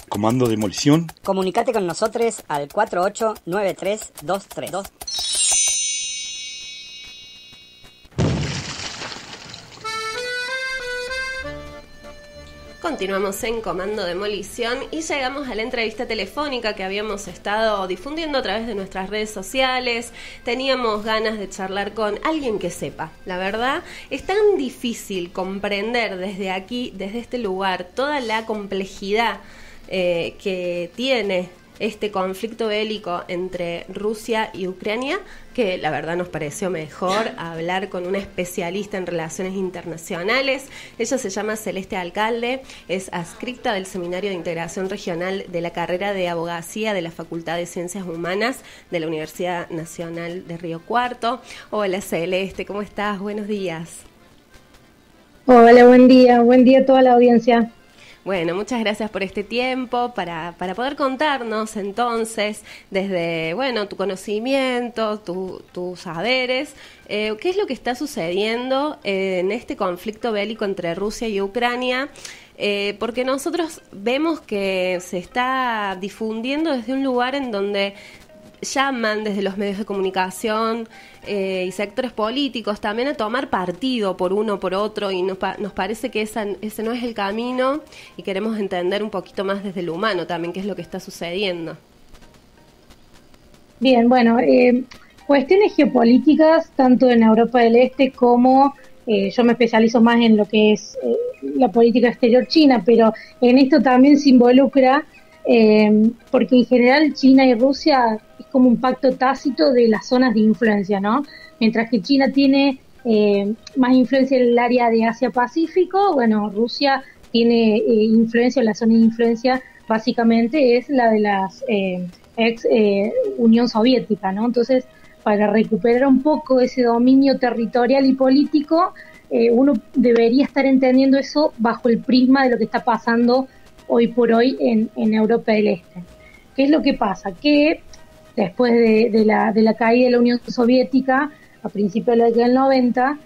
Comando Demolición. Comunicate con nosotros al 489323. Continuamos en Comando Demolición y llegamos a la entrevista telefónica que habíamos estado difundiendo a través de nuestras redes sociales. Teníamos ganas de charlar con alguien que sepa. La verdad, es tan difícil comprender desde aquí, desde este lugar, toda la complejidad que tiene este conflicto bélico entre Rusia y Ucrania, que la verdad nos pareció mejor hablar con una especialista en relaciones internacionales. Ella se llama Celeste Alcalde, es adscripta del Seminario de Integración Regional de la carrera de Abogacía de la Facultad de Ciencias Humanas de la Universidad Nacional de Río Cuarto. Hola Celeste, ¿cómo estás? Buenos días. Hola, buen día a toda la audiencia. Bueno, muchas gracias por este tiempo para poder contarnos entonces desde, bueno, tu conocimiento, tus saberes, qué es lo que está sucediendo en este conflicto bélico entre Rusia y Ucrania, porque nosotros vemos que se está difundiendo desde un lugar en donde llaman desde los medios de comunicación y sectores políticos también a tomar partido por uno o por otro, y nos parece que ese no es el camino, y queremos entender un poquito más desde lo humano también qué es lo que está sucediendo. Bien, bueno, cuestiones geopolíticas tanto en Europa del Este como yo me especializo más en lo que es la política exterior china, pero en esto también se involucra porque en general China y Rusia es como un pacto tácito de las zonas de influencia, ¿no? Mientras que China tiene más influencia en el área de Asia-Pacífico, bueno, Rusia tiene influencia, la zona de influencia básicamente es la de las ex Unión Soviética, ¿no? Entonces, para recuperar un poco ese dominio territorial y político, uno debería estar entendiendo eso bajo el prisma de lo que está pasando hoy por hoy en Europa del Este. ¿Qué es lo que pasa? Que después de la caída de la Unión Soviética, a principios de la década del 90,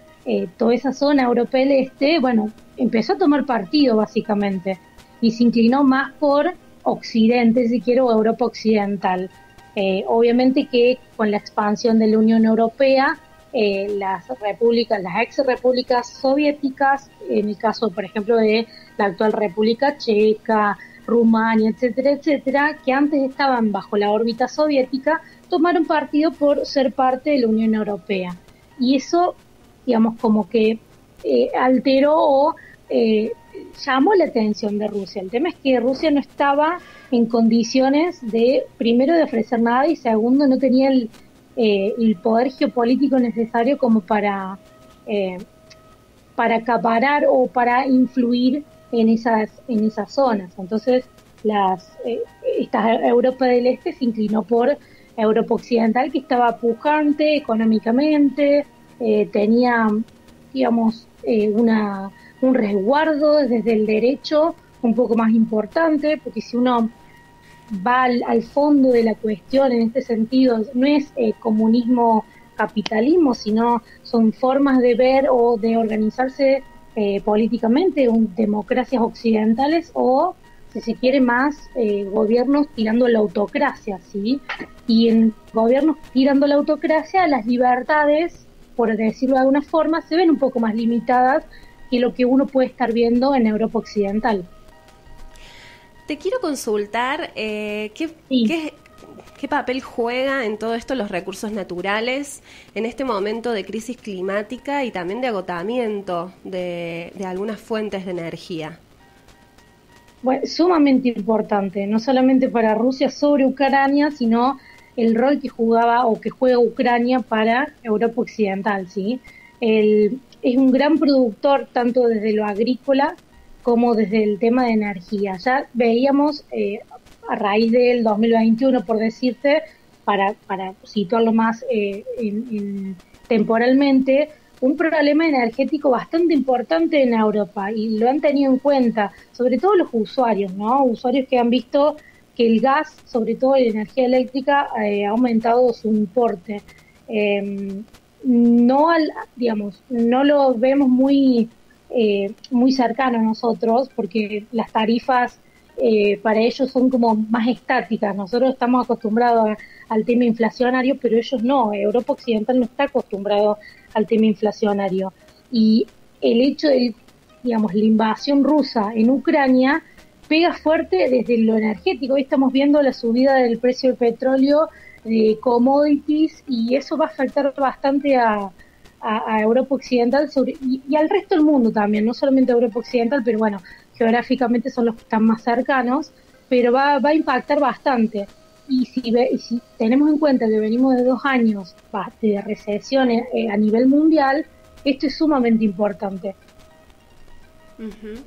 toda esa zona Europa del Este, bueno, empezó a tomar partido básicamente y se inclinó más por Occidente, si quiero, o Europa Occidental. Obviamente que con la expansión de la Unión Europea, las ex repúblicas soviéticas, en el caso, por ejemplo, de la actual República Checa, Rumania, etcétera, que antes estaban bajo la órbita soviética, tomaron partido por ser parte de la Unión Europea. Y eso, digamos, como que alteró o llamó la atención de Rusia. El tema es que Rusia no estaba en condiciones de, primero, de ofrecer nada, y segundo, no tenía el poder geopolítico necesario como para acaparar o para influir en esas zonas. Entonces, esta Europa del Este se inclinó por Europa Occidental, que estaba pujante económicamente, tenía, digamos, un resguardo desde el derecho un poco más importante, porque si uno va al fondo de la cuestión en este sentido, no es comunismo, capitalismo, sino son formas de ver o de organizarse políticamente, democracias occidentales o, si se quiere, más gobiernos tirando la autocracia, ¿sí? Y en gobiernos tirando la autocracia, las libertades, por decirlo de alguna forma, se ven un poco más limitadas que lo que uno puede estar viendo en Europa Occidental. Te quiero consultar ¿qué papel juega en todo esto los recursos naturales en este momento de crisis climática y también de agotamiento de algunas fuentes de energía? Bueno, sumamente importante, no solamente para Rusia sobre Ucrania, sino el rol que jugaba o que juega Ucrania para Europa Occidental, ¿sí? Es un gran productor tanto desde lo agrícola como desde el tema de energía. Ya veíamos a raíz del 2021, por decirte, para situarlo más temporalmente, un problema energético bastante importante en Europa, y lo han tenido en cuenta, sobre todo los usuarios, ¿no? Usuarios que han visto que el gas, sobre todo la energía eléctrica, ha aumentado su importe. No lo vemos muy cercano a nosotros, porque las tarifas para ellos son como más estáticas. Nosotros estamos acostumbrados al tema inflacionario, pero ellos no. Europa Occidental no está acostumbrado al tema inflacionario. Y el hecho de, digamos, la invasión rusa en Ucrania pega fuerte desde lo energético. Hoy estamos viendo la subida del precio del petróleo, de commodities, y eso va a afectar bastante a Europa Occidental y al resto del mundo también, no solamente a Europa Occidental, pero bueno, geográficamente son los que están más cercanos, pero va a impactar bastante. Y si tenemos en cuenta que venimos de 2 años de recesión a nivel mundial, esto es sumamente importante. Uh-huh.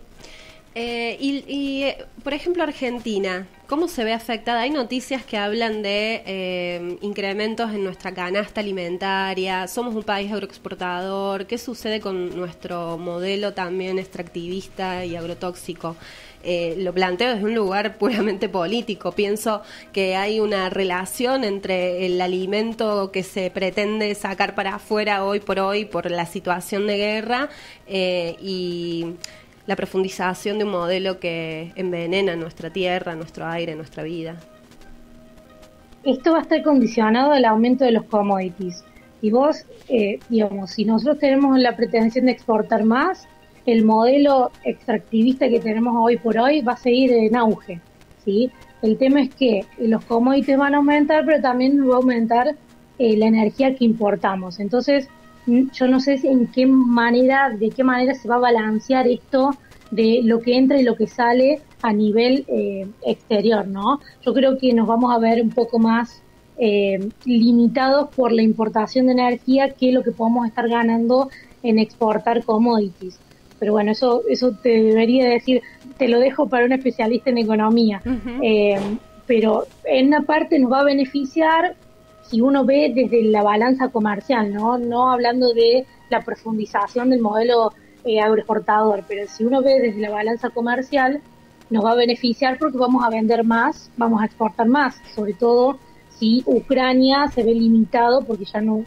Por ejemplo, Argentina, ¿cómo se ve afectada? Hay noticias que hablan de incrementos en nuestra canasta alimentaria, somos un país agroexportador, ¿qué sucede con nuestro modelo también extractivista y agrotóxico? Lo planteo desde un lugar puramente político. Pienso que hay una relación entre el alimento que se pretende sacar para afuera hoy por la situación de guerra y la profundización de un modelo que envenena nuestra tierra, nuestro aire, nuestra vida. Esto va a estar condicionado al aumento de los commodities. Y vos, digamos, si nosotros tenemos la pretensión de exportar más, el modelo extractivista que tenemos hoy por hoy va a seguir en auge, ¿sí? El tema es que los commodities van a aumentar, pero también va a aumentar la energía que importamos. Entonces, yo no sé de qué manera se va a balancear esto de lo que entra y lo que sale a nivel exterior, ¿no? Yo creo que nos vamos a ver un poco más limitados por la importación de energía que lo que podemos estar ganando en exportar commodities. Pero bueno, eso te debería decir, te lo dejo para un especialista en economía. Uh-huh. Pero en una parte nos va a beneficiar si uno ve desde la balanza comercial, no hablando de la profundización del modelo agroexportador, pero si uno ve desde la balanza comercial, nos va a beneficiar porque vamos a vender más, vamos a exportar más, sobre todo si Ucrania se ve limitado porque ya no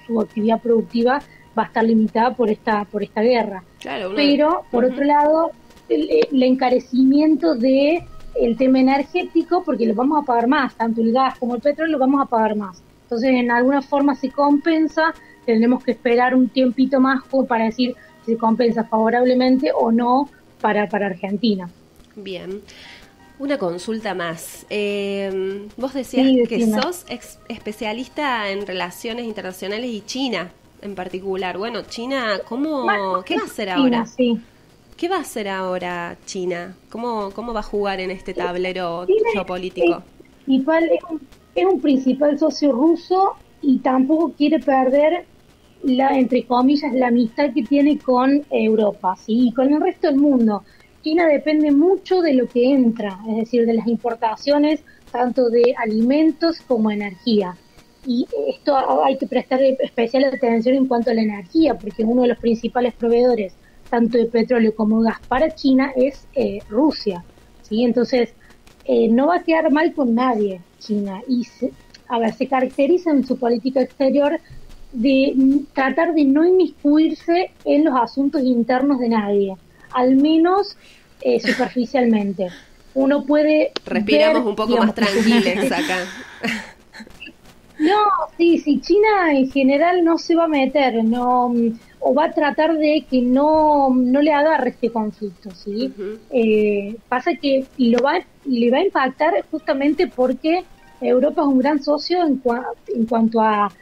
su actividad productiva va a estar limitada por esta guerra. Claro, pero por otro lado, el encarecimiento de el tema energético, porque lo vamos a pagar más, tanto el gas como el petróleo lo vamos a pagar más. Entonces, en alguna forma se compensa, tendremos que esperar un tiempito más como para decir si se compensa favorablemente o no para Argentina. Bien. Una consulta más. Vos decías que sos especialista en relaciones internacionales y China en particular. Bueno, China, ¿qué va a hacer ahora? Sí. ¿Qué va a hacer ahora China? ¿Cómo va a jugar en este tablero geopolítico? Es un principal socio ruso y tampoco quiere perder entre comillas, la amistad que tiene con Europa, ¿sí? Y con el resto del mundo. China depende mucho de lo que entra, es decir, de las importaciones, tanto de alimentos como energía. Y esto hay que prestar especial atención en cuanto a la energía, porque uno de los principales proveedores, tanto de petróleo como gas para China, es Rusia, ¿sí? Entonces, no va a quedar mal con nadie China. Y se caracteriza en su política exterior de tratar de no inmiscuirse en los asuntos internos de nadie, al menos superficialmente. Uno puede respiramos un poco más tranquilos acá. No, sí, China en general no se va a meter, o va a tratar de que no le agarre este conflicto, ¿sí? Uh-huh. Pasa que le va a impactar justamente porque Europa es un gran socio en cuanto a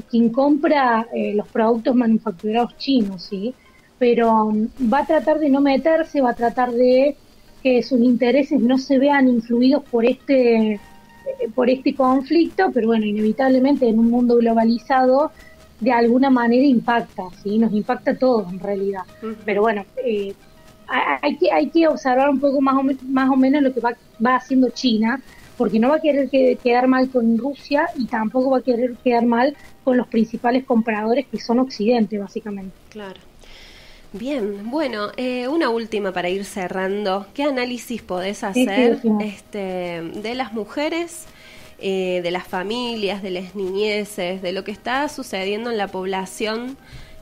quien compra los productos manufacturados chinos, ¿sí? Pero va a tratar de no meterse, va a tratar de que sus intereses no se vean influidos por este conflicto, pero bueno, inevitablemente en un mundo globalizado de alguna manera impacta, ¿sí? Nos impacta a todos en realidad. Uh-huh. Pero bueno, hay que observar un poco más o menos lo que va haciendo China, porque no va a querer quedar mal con Rusia y tampoco va a querer quedar mal con los principales compradores que son Occidente, básicamente. Claro. Bien, bueno, una última para ir cerrando. ¿Qué análisis podés hacer de las mujeres, de las familias, de las niñeces, de lo que está sucediendo en la población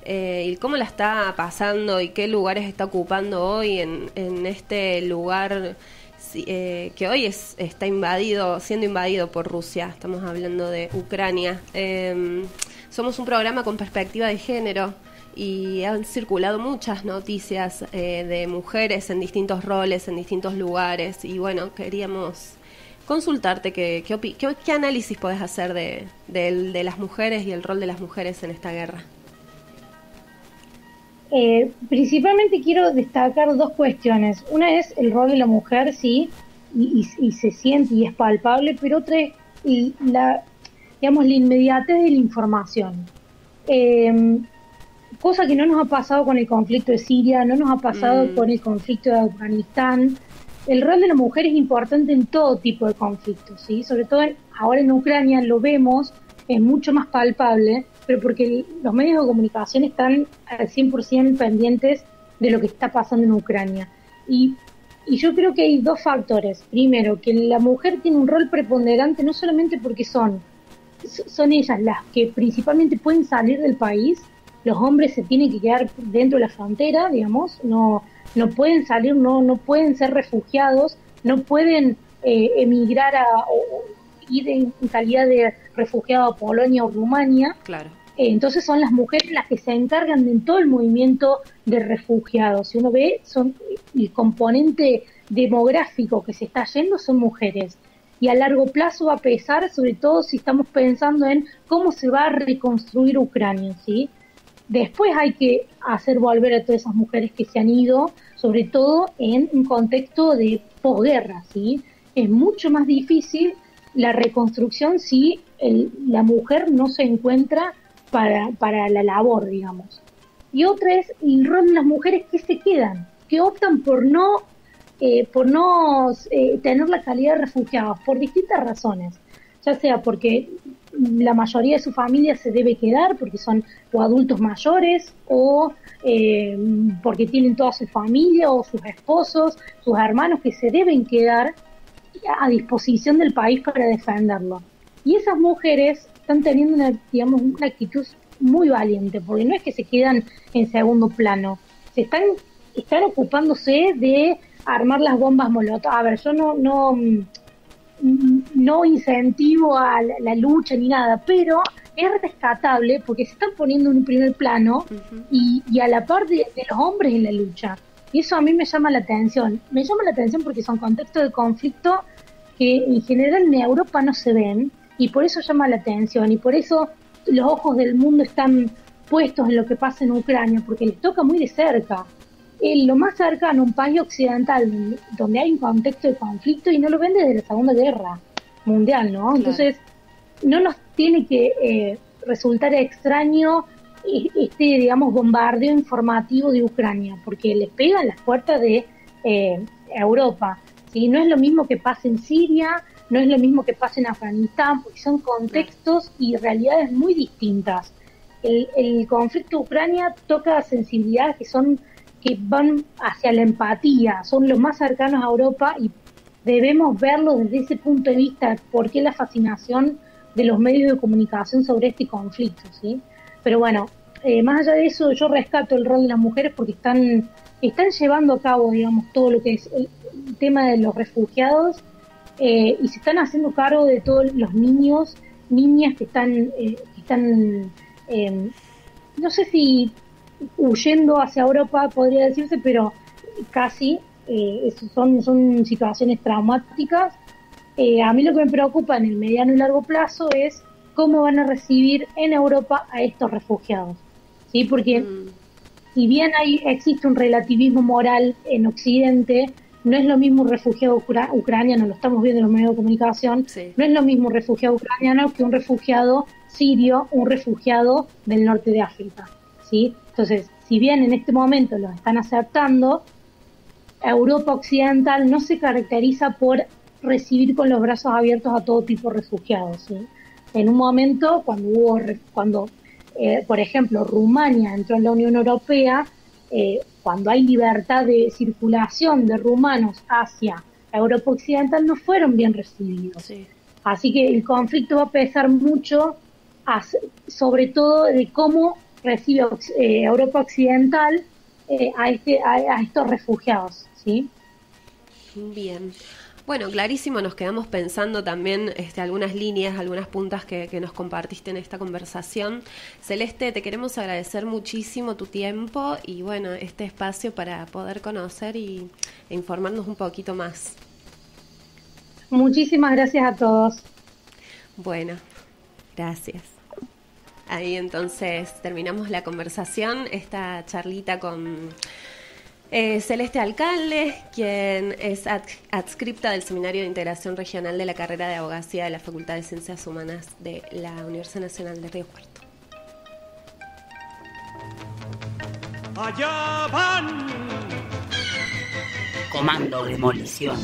y cómo la está pasando y qué lugares está ocupando hoy en este lugar Sí, que hoy está siendo invadido por Rusia. Estamos hablando de Ucrania. Somos un programa con perspectiva de género y han circulado muchas noticias de mujeres en distintos roles, en distintos lugares. Y bueno, queríamos consultarte qué análisis podés hacer de las mujeres y el rol de las mujeres en esta guerra. Principalmente quiero destacar dos cuestiones. Una es el rol de la mujer, sí, y se siente y es palpable, pero otra es la inmediatez de la información. Cosa que no nos ha pasado con el conflicto de Siria, no nos ha pasado con el conflicto de Afganistán. El rol de la mujer es importante en todo tipo de conflictos, ¿sí? Sobre todo ahora en Ucrania lo vemos, es mucho más palpable, pero porque los medios de comunicación están al 100% pendientes de lo que está pasando en Ucrania. Y yo creo que hay dos factores. Primero, que la mujer tiene un rol preponderante no solamente porque son ellas las que principalmente pueden salir del país, los hombres se tienen que quedar dentro de la frontera, digamos, no pueden salir, no pueden ser refugiados, no pueden emigrar o ir en calidad de refugiado a Polonia o Rumania. Claro. Entonces son las mujeres las que se encargan de todo el movimiento de refugiados. Si uno ve, son el componente demográfico que se está yendo son mujeres. Y a largo plazo va a pesar, sobre todo si estamos pensando en cómo se va a reconstruir Ucrania, ¿sí? Después hay que hacer volver a todas esas mujeres que se han ido, sobre todo en un contexto de posguerra, ¿sí? Es mucho más difícil la reconstrucción si la mujer no se encuentra para la labor, digamos. Y otra es el rol de las mujeres que se quedan, que optan por no tener la calidad de refugiados, por distintas razones, ya sea porque la mayoría de su familia se debe quedar, porque son o adultos mayores, o porque tienen toda su familia, o sus esposos, sus hermanos que se deben quedar a disposición del país para defenderlo. Y esas mujeres están teniendo una actitud muy valiente, porque no es que se quedan en segundo plano, están ocupándose de armar las bombas molotov. A ver, yo no incentivo a la lucha ni nada, pero es rescatable porque se están poniendo en un primer plano y a la par de los hombres en la lucha. Y eso a mí me llama la atención. Me llama la atención porque son contextos de conflicto que en general en Europa no se ven, y por eso llama la atención, y por eso los ojos del mundo están puestos en lo que pasa en Ucrania, porque les toca muy de cerca. Lo más cercano, un país occidental donde hay un contexto de conflicto, y no lo ven desde la Segunda Guerra Mundial, ¿no? Claro. Entonces, no nos tiene que resultar extraño bombardeo informativo de Ucrania, porque les pegan las puertas de Europa, ¿sí? No es lo mismo que pasa en Siria, no es lo mismo que pasa en Afganistán, porque son contextos y realidades muy distintas. El conflicto de Ucrania toca sensibilidades que van hacia la empatía, son los más cercanos a Europa, y debemos verlo desde ese punto de vista, porque la fascinación de los medios de comunicación sobre este conflicto, ¿sí? Pero bueno, más allá de eso, yo rescato el rol de las mujeres porque están llevando a cabo, digamos, todo lo que es el tema de los refugiados, y se están haciendo cargo de todos los niños, niñas que están no sé si huyendo hacia Europa podría decirse, pero casi, son situaciones traumáticas. A mí lo que me preocupa en el mediano y largo plazo es cómo van a recibir en Europa a estos refugiados, ¿sí? Porque si bien existe un relativismo moral en Occidente, no es lo mismo un refugiado ucraniano, lo estamos viendo en los medios de comunicación, sí. No es lo mismo un refugiado ucraniano que un refugiado sirio, un refugiado del norte de África, ¿sí? Entonces, si bien en este momento los están aceptando, Europa Occidental no se caracteriza por recibir con los brazos abiertos a todo tipo de refugiados, ¿sí? En un momento, cuando por ejemplo, Rumania entró en la Unión Europea, cuando hay libertad de circulación de rumanos hacia Europa Occidental, no fueron bien recibidos. Sí. Así que el conflicto va a pesar mucho, sobre todo de cómo recibe Europa Occidental a estos refugiados, ¿sí? Bien. Bueno, clarísimo, nos quedamos pensando también algunas líneas, algunas puntas que nos compartiste en esta conversación. Celeste, te queremos agradecer muchísimo tu tiempo y bueno, este espacio para poder conocer e informarnos un poquito más. Muchísimas gracias a todos. Bueno, gracias. Ahí entonces terminamos la conversación, esta charlita con Celeste Alcalde, quien es adscripta del Seminario de Integración Regional de la carrera de Abogacía de la Facultad de Ciencias Humanas de la Universidad Nacional de Río Cuarto. Allá van. Comando Demolición.